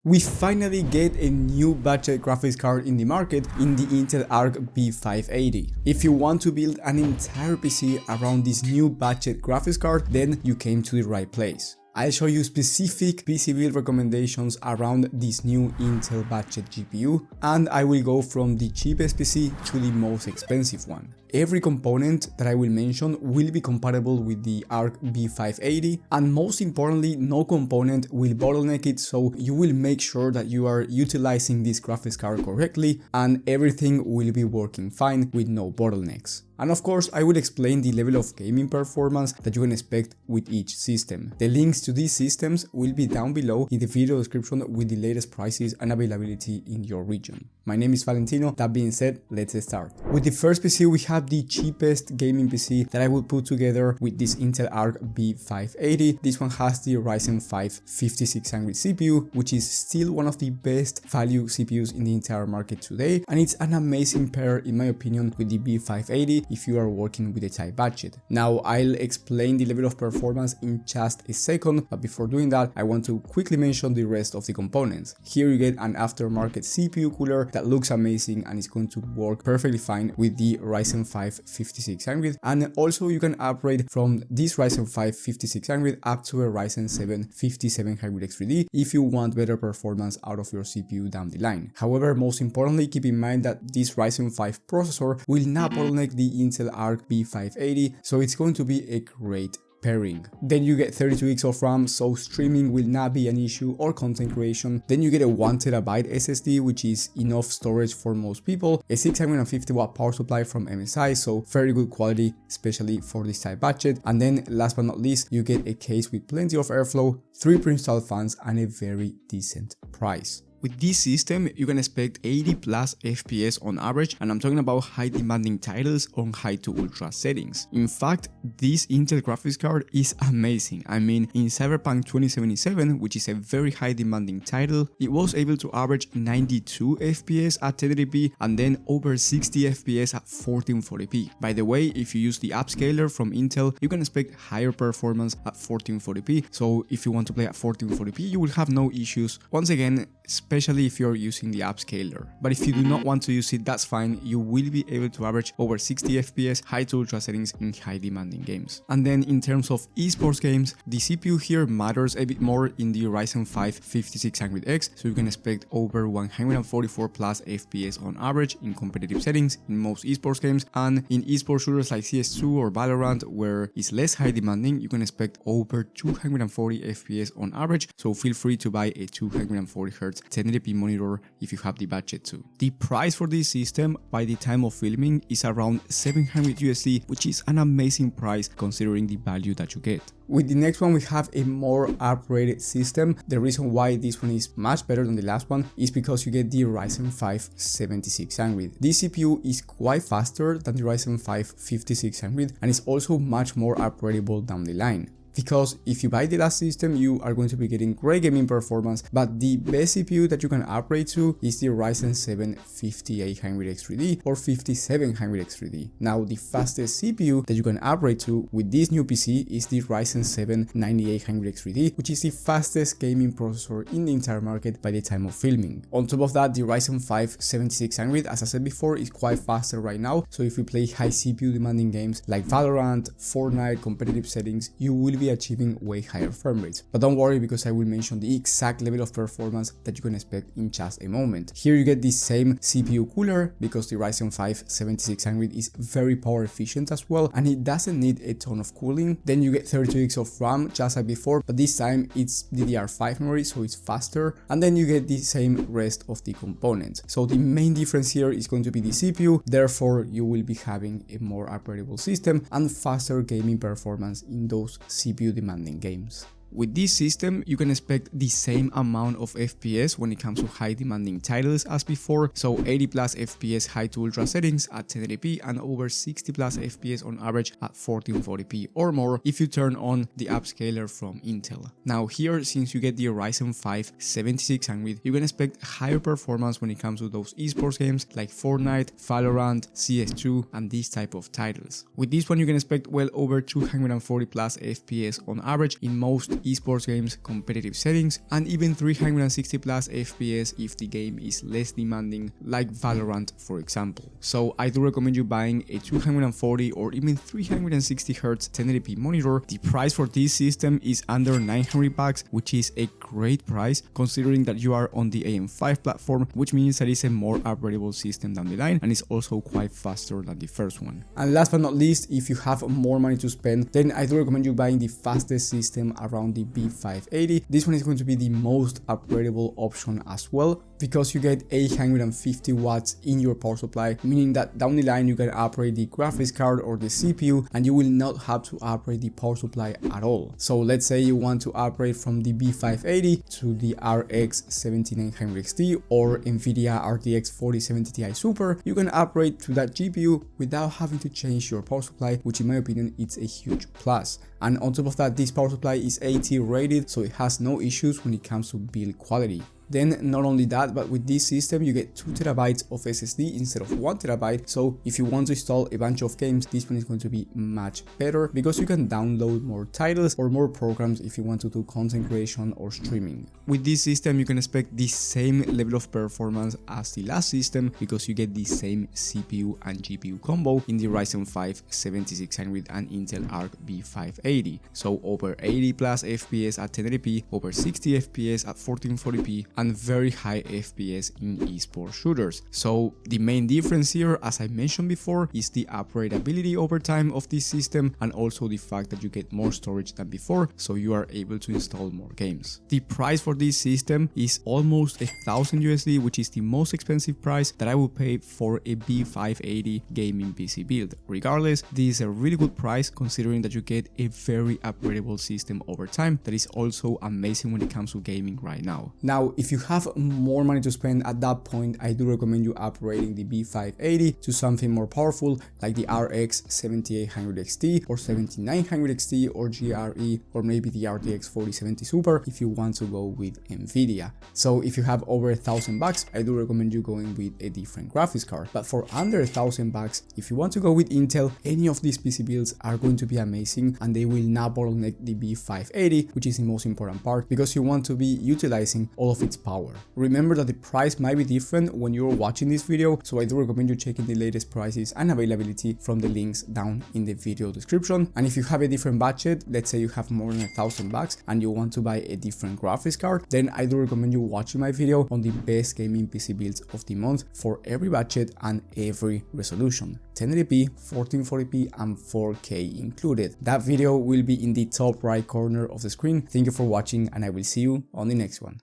We finally get a new budget graphics card in the market in the Intel Arc B580. If you want to build an entire PC around this new budget graphics card, then you came to the right place. I'll show you specific PC build recommendations around this new Intel budget GPU, and I will go from the cheapest PC to the most expensive one. Every component that I will mention will be compatible with the Arc B580, and most importantly, no component will bottleneck it, so you will make sure that you are utilizing this graphics card correctly and everything will be working fine with no bottlenecks. And of course, I will explain the level of gaming performance that you can expect with each system. The links to these systems will be down below in the video description with the latest prices and availability in your region. My name is Valentino. That being said, let's start. With the first PC, we have the cheapest gaming PC that I will put together with this Intel Arc B580. This one has the Ryzen 5 5600 CPU, which is still one of the best value CPUs in the entire market today, and it's an amazing pair in my opinion with the B580 if you are working with a tight budget. Now I'll explain the level of performance in just a second, but before doing that I want to quickly mention the rest of the components. Here you get an aftermarket CPU cooler that looks amazing and is going to work perfectly fine with the Ryzen 5 5600, and also you can upgrade from this Ryzen 5 5600 up to a Ryzen 7 5700 X3D if you want better performance out of your CPU down the line. However, most importantly, keep in mind that this Ryzen 5 processor will not bottleneck the Intel Arc B580, so it's going to be a great pairing. Then you get 32 GB of RAM, so streaming will not be an issue, or content creation. Then you get a 1TB SSD, which is enough storage for most people, a 650 watt power supply from MSI, so very good quality, especially for this type budget. And then last but not least, you get a case with plenty of airflow, 3 pre-installed fans, and a very decent price. With this system, you can expect 80 plus FPS on average, and I'm talking about high demanding titles on high to ultra settings. In fact, this Intel graphics card is amazing. I mean, in Cyberpunk 2077, which is a very high demanding title, it was able to average 92 FPS at 1080p and then over 60 FPS at 1440p. By the way, if you use the upscaler from Intel, you can expect higher performance at 1440p. So if you want to play at 1440p, you will have no issues. Once again, especially if you're using the upscaler. But if you do not want to use it, that's fine. You will be able to average over 60 FPS high to ultra settings in high demanding games. And then in terms of esports games, the CPU here matters a bit more in the Ryzen 5 5600X, so you can expect over 144 plus FPS on average in competitive settings in most esports games. And in esports shooters like CS2 or Valorant, where it's less high demanding, you can expect over 240 FPS on average, so feel free to buy a 240Hz 1080p monitor if you have the budget to. The price for this system by the time of filming is around $700 USD, which is an amazing price considering the value that you get. With the next one, we have a more upgraded system. The reason why this one is much better than the last one is because you get the Ryzen 5 7600. This CPU is quite faster than the Ryzen 5 5600 and is also much more upgradable down the line. Because if you buy the last system, you are going to be getting great gaming performance, but the best CPU that you can upgrade to is the Ryzen 7 5800 X3D or 5700 X3D. Now, the fastest CPU that you can upgrade to with this new PC is the Ryzen 7 9800 X3D, which is the fastest gaming processor in the entire market by the time of filming. On top of that, the Ryzen 5 7600, as I said before, is quite faster right now, so if you play high CPU demanding games like Valorant, Fortnite, competitive settings, you will be achieving way higher frame rates. But don't worry, because I will mention the exact level of performance that you can expect in just a moment. Here you get the same CPU cooler because the Ryzen 5 7600 is very power efficient as well, and it doesn't need a ton of cooling. Then you get 32 GB of RAM just like before, but this time it's DDR5 memory, so it's faster, and then you get the same rest of the components. So the main difference here is going to be the CPU, therefore you will be having a more upgradable system and faster gaming performance in those CPU demanding games. With this system, you can expect the same amount of FPS when it comes to high demanding titles as before, so 80 plus FPS high to ultra settings at 1080p and over 60 plus FPS on average at 1440p or more if you turn on the upscaler from Intel. Now here, since you get the Ryzen 5 7600, you can expect higher performance when it comes to those esports games like Fortnite, Valorant, CS2 and these type of titles. With this one, you can expect well over 240 plus FPS on average in most esports games, competitive settings, and even 360 plus FPS if the game is less demanding, like Valorant for example. So I do recommend you buying a 240 or even 360Hz 1080p monitor. The price for this system is under $900, which is a great price considering that you are on the AM5 platform, which means that it's a more upgradable system down the line and it's also quite faster than the first one. And last but not least, if you have more money to spend, then I do recommend you buying the fastest system around the B580. This one is going to be the most upgradable option as well, because you get 850 watts in your power supply, meaning that down the line you can upgrade the graphics card or the CPU and you will not have to upgrade the power supply at all. So let's say you want to upgrade from the B580 to the RX 7900 XT or Nvidia RTX 4070 Ti Super, you can upgrade to that GPU without having to change your power supply, which in my opinion it's a huge plus. And on top of that, this power supply is AT rated, so it has no issues when it comes to build quality. Then not only that, but with this system you get 2 TB of SSD instead of 1 TB, so if you want to install a bunch of games, this one is going to be much better because you can download more titles or more programs if you want to do content creation or streaming. With this system you can expect the same level of performance as the last system because you get the same CPU and GPU combo in the Ryzen 5 7600 and Intel Arc B580, so over 80 plus FPS at 1080p, over 60 FPS at 1440p, and very high FPS in esports shooters. So the main difference here, as I mentioned before, is the upgradability over time of this system and also the fact that you get more storage than before, so you are able to install more games. The price for this system is almost $1,000 USD, which is the most expensive price that I would pay for a B580 gaming PC build. Regardless, this is a really good price considering that you get a very upgradable system over time that is also amazing when it comes to gaming right now. Now, if you have more money to spend at that point, I do recommend you upgrading the B580 to something more powerful like the RX 7800 XT or 7900 XT or GRE or maybe the RTX 4070 Super if you want to go with Nvidia. So if you have over $1,000, I do recommend you going with a different graphics card. But for under $1,000, if you want to go with Intel, any of these PC builds are going to be amazing and they will not bottleneck the B580, which is the most important part because you want to be utilizing all of its power. Remember that the price might be different when you're watching this video, so I do recommend you checking the latest prices and availability from the links down in the video description. And if you have a different budget, let's say you have more than $1,000 and you want to buy a different graphics card, then I do recommend you watching my video on the best gaming PC builds of the month for every budget and every resolution. 1080p, 1440p and 4K included. That video will be in the top right corner of the screen. Thank you for watching and I will see you on the next one.